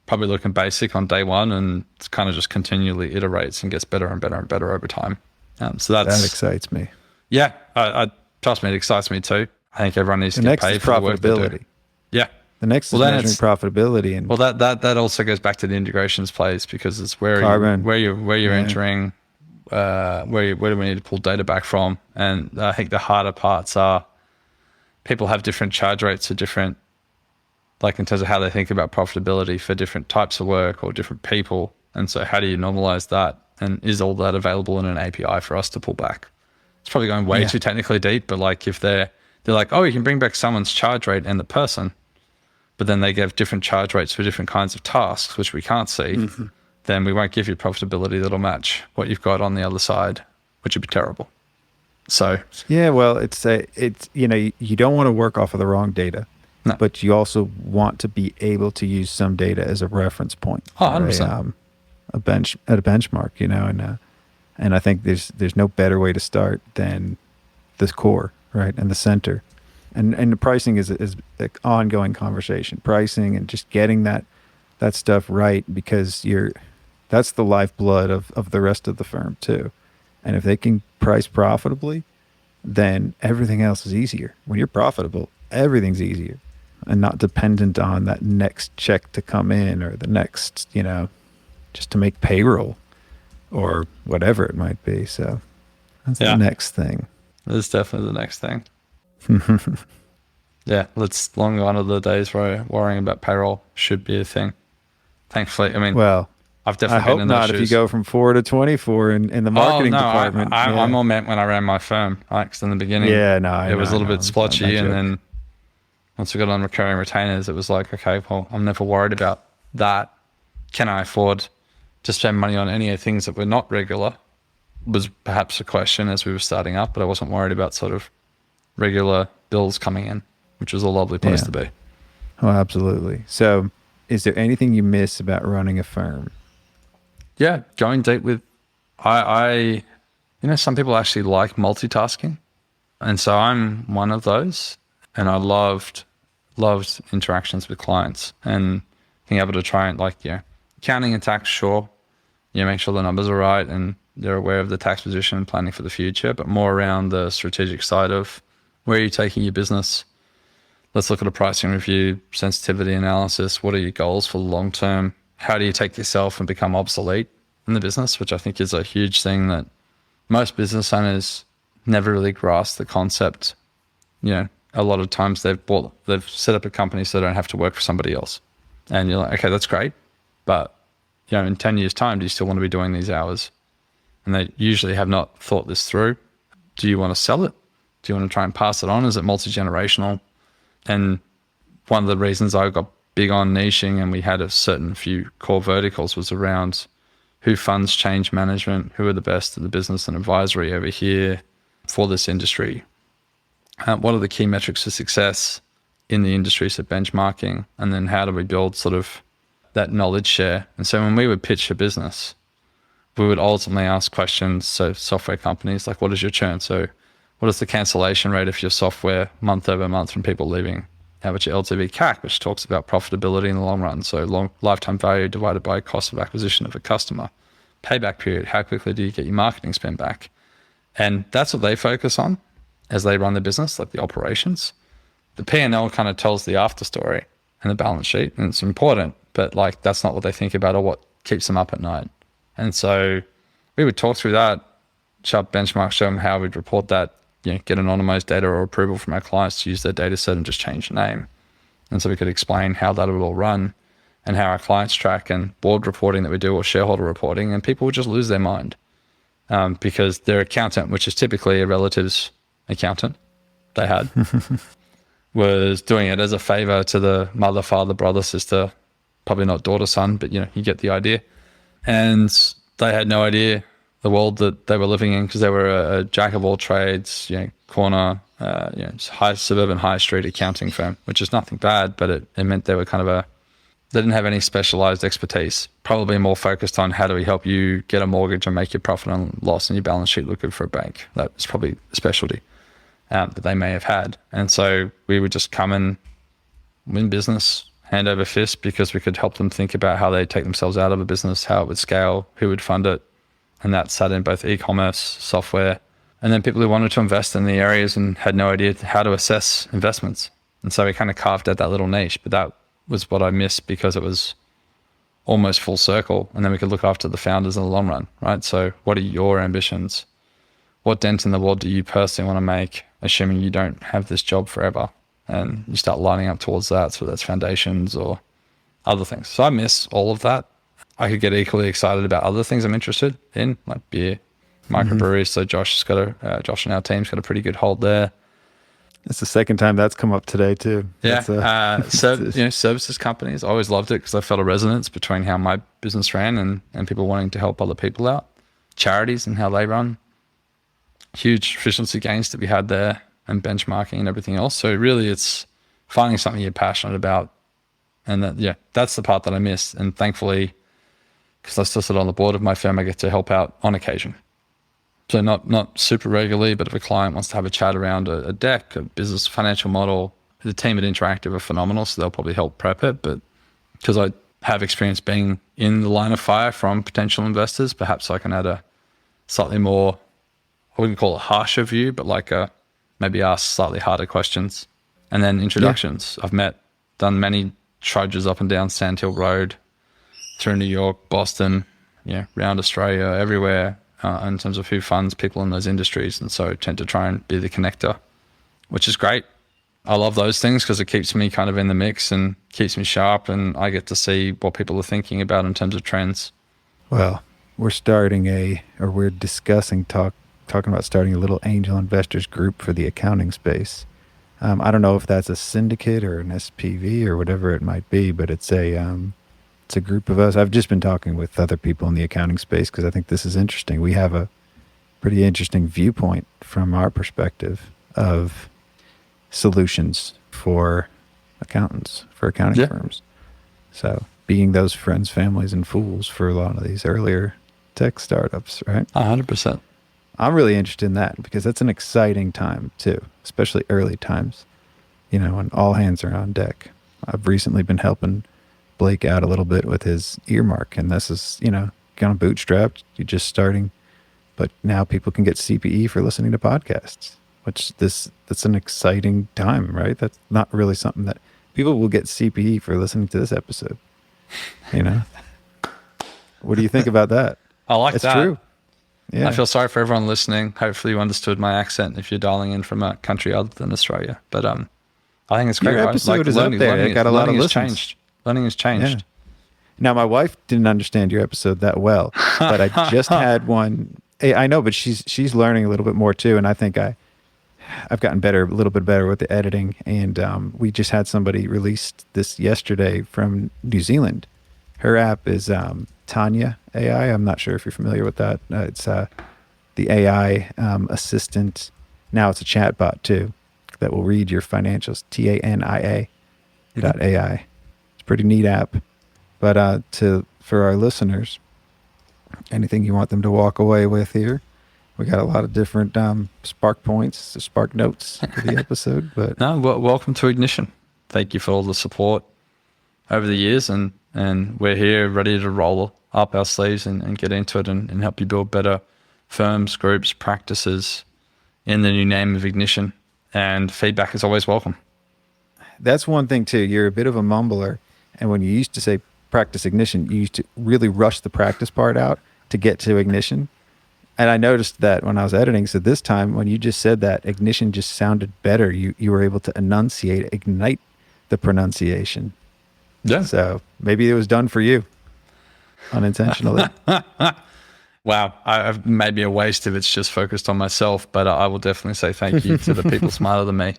probably looking basic on day one and it's kind of just continually iterates and gets better and better and better over time. So that excites me. Yeah, trust me, it excites me too. I think everyone needs to get paid for the work they do. Yeah. The next is measuring profitability, and that also goes back to the integrations plays, because it's where Karbon. you're entering, where do we need to pull data back from, and I think the harder parts are people have different charge rates for different, in terms of how they think about profitability for different types of work or different people, and so how do you normalize that And is all that available in an API for us to pull back? It's probably going way too technically deep, but like if they're like, oh, you can bring back someone's charge rate and the person, but then they give different charge rates for different kinds of tasks, which we can't see, then we won't give you profitability that'll match what you've got on the other side, which would be terrible. So yeah, well, it's you don't want to work off of the wrong data, but you also want to be able to use some data as a reference point, oh, 100%. a benchmark, and I think there's no better way to start than this core, right, and the center, and the pricing is an ongoing conversation, pricing and just getting that stuff right, because that's the lifeblood of the rest of the firm too. And if they can price profitably, then everything else is easier. When you're profitable, everything's easier and not dependent on that next check to come in or the next, just to make payroll or whatever it might be. So that's the next thing. That's definitely the next thing. Yeah, let's long gone are the days where worrying about payroll should be a thing. Thankfully, I mean, well, I've definitely I hope been in not. those If you shoes. go from 4 to 24 in the marketing department. I more meant when I ran my firm. Because in the beginning, it was a little bit splotchy, and then once we got on recurring retainers, it was like, okay, well, I'm never worried about that. Can I afford to spend money on any of the things that were not regular? Was perhaps a question as we were starting up, but I wasn't worried about sort of regular bills coming in, which was a lovely place to be. Oh, absolutely. So, is there anything you miss about running a firm? Yeah, going deep with, some people actually like multitasking. And so I'm one of those. And I loved interactions with clients and being able to try and accounting and tax, sure. Make sure the numbers are right and they're aware of the tax position and planning for the future, but more around the strategic side of where are you taking your business? Let's look at a pricing review, sensitivity analysis. What are your goals for the long term? How do you take yourself and become obsolete in the business, which I think is a huge thing that most business owners never really grasp the concept. A lot of times they've set up a company so they don't have to work for somebody else. And you're like, okay, that's great. But, in 10 years' time, do you still want to be doing these hours? And they usually have not thought this through. Do you want to sell it? Do you want to try and pass it on? Is it multi-generational? And one of the reasons I got big on niching and we had a certain few core verticals was around who funds change management, who are the best in the business and advisory over here for this industry. What are the key metrics for success in the industry, so benchmarking, and then how do we build sort of that knowledge share? And so when we would pitch a business, we would ultimately ask questions. So software companies, like, what is your churn? So what is the cancellation rate of your software month over month from people leaving? How about your LTV CAC, which talks about profitability in the long run? So long lifetime value divided by cost of acquisition of a customer. Payback period, how quickly do you get your marketing spend back? And that's what they focus on as they run the business, like the operations. The P&L kind of tells the after story and the balance sheet, and it's important, but that's not what they think about or what keeps them up at night. And so we would talk through that, sharp benchmark, show them how we'd report that, get anonymized data or approval from our clients to use their data set and just change the name. And so we could explain how that would all run and how our clients track and board reporting that we do or shareholder reporting, and people would just lose their mind because their accountant, which is typically a relative's accountant they had, was doing it as a favor to the mother, father, brother, sister, probably not daughter, son, but you get the idea. And they had no idea the world that they were living in because they were a jack of all trades, corner, suburban high street accounting firm, which is nothing bad, but it meant they were kind of they didn't have any specialized expertise, probably more focused on how do we help you get a mortgage and make your profit and loss and your balance sheet look good for a bank. That was probably a specialty that they may have had. And so we would just come and win business hand over fist because we could help them think about how they take themselves out of a business, how it would scale, who would fund it. And that sat in both e-commerce, software, and then people who wanted to invest in the areas and had no idea how to assess investments. And so we kind of carved out that little niche, but that was what I missed because it was almost full circle. And then we could look after the founders in the long run, right? So what are your ambitions? What dent in the world do you personally want to make, assuming you don't have this job forever? And you start lining up towards that. So that's foundations or other things. So I miss all of that. I could get equally excited about other things I'm interested in, like beer, microbreweries. So Josh and our team's got a pretty good hold there. It's the second time that's come up today too. Yeah. Services companies. I always loved it because I felt a resonance between how my business ran and people wanting to help other people out. Charities and how they run. Huge efficiency gains to be had there, and benchmarking and everything else. So really it's finding something you're passionate about. And that's the part that I missed. And thankfully, because I still sit on the board of my firm, I get to help out on occasion. So not super regularly, but if a client wants to have a chat around a deck, a business financial model, the team at Interactive are phenomenal, so they'll probably help prep it. But because I have experience being in the line of fire from potential investors, perhaps I can add a slightly more, I wouldn't call it harsher view, but like maybe ask slightly harder questions. And then introductions. Yeah. I've done many trudges up and down Sand Hill Road, through New York, Boston, around Australia, everywhere. In terms of who funds people in those industries. And so I tend to try and be the connector, which is great. I love those things because it keeps me kind of in the mix and keeps me sharp, and I get to see what people are thinking about in terms of trends. Well, we're discussing talking about starting a little angel investors group for the accounting space. I don't know if that's a syndicate or an SPV or whatever it might be, but it's a group of us. I've just been talking with other people in the accounting space because I think this is interesting. We have a pretty interesting viewpoint from our perspective of solutions for accountants, for accounting firms. So being those friends, families, and fools for a lot of these earlier tech startups, right? 100%. I'm really interested in that because that's an exciting time too, especially early times, when all hands are on deck. I've recently been helping Blake out a little bit with his earmark, and this is kind of bootstrapped. You're just starting, but now people can get CPE for listening to podcasts, which that's an exciting time, right? That's not really something that people will get CPE for listening to this episode. What do you think about that? I like it's that. It's true. Yeah. I feel sorry for everyone listening. Hopefully you understood my accent if you're dialing in from a country other than Australia, but I think it's great. Your episode is up there. It got a lot of listens. Learning has changed. Yeah. Now, my wife didn't understand your episode that well, but I just had one. I know, but she's learning a little bit more too, and I think I've gotten a little bit better with the editing. And we just had somebody released this yesterday from New Zealand. Her app is Tanya AI. I'm not sure if you're familiar with that. It's the AI assistant. Now it's a chatbot too that will read your financials. TANIA.ai. Pretty neat app. But for our listeners, anything you want them to walk away with here? We got a lot of different spark points, spark notes for the episode. But welcome to Ignition. Thank you for all the support over the years, and we're here ready to roll up our sleeves and get into it and help you build better firms, groups, practices in the new name of Ignition. And feedback is always welcome. That's one thing too. You're a bit of a mumbler. And when you used to say practice ignition, you used to really rush the practice part out to get to ignition. And I noticed that when I was editing. So this time when you just said that, ignition just sounded better. You were able to ignite the pronunciation. Yeah. So maybe it was done for you unintentionally. Wow. I've maybe a waste if it's just focused on myself, but I will definitely say thank you to the people smarter than me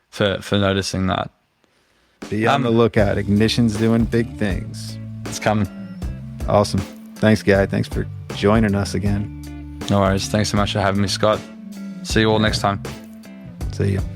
for noticing that. Be on the lookout. Ignition's doing big things. It's coming. Awesome. Thanks, Guy. Thanks for joining us again. No worries. Thanks so much for having me, Scott. See you all next time. See you.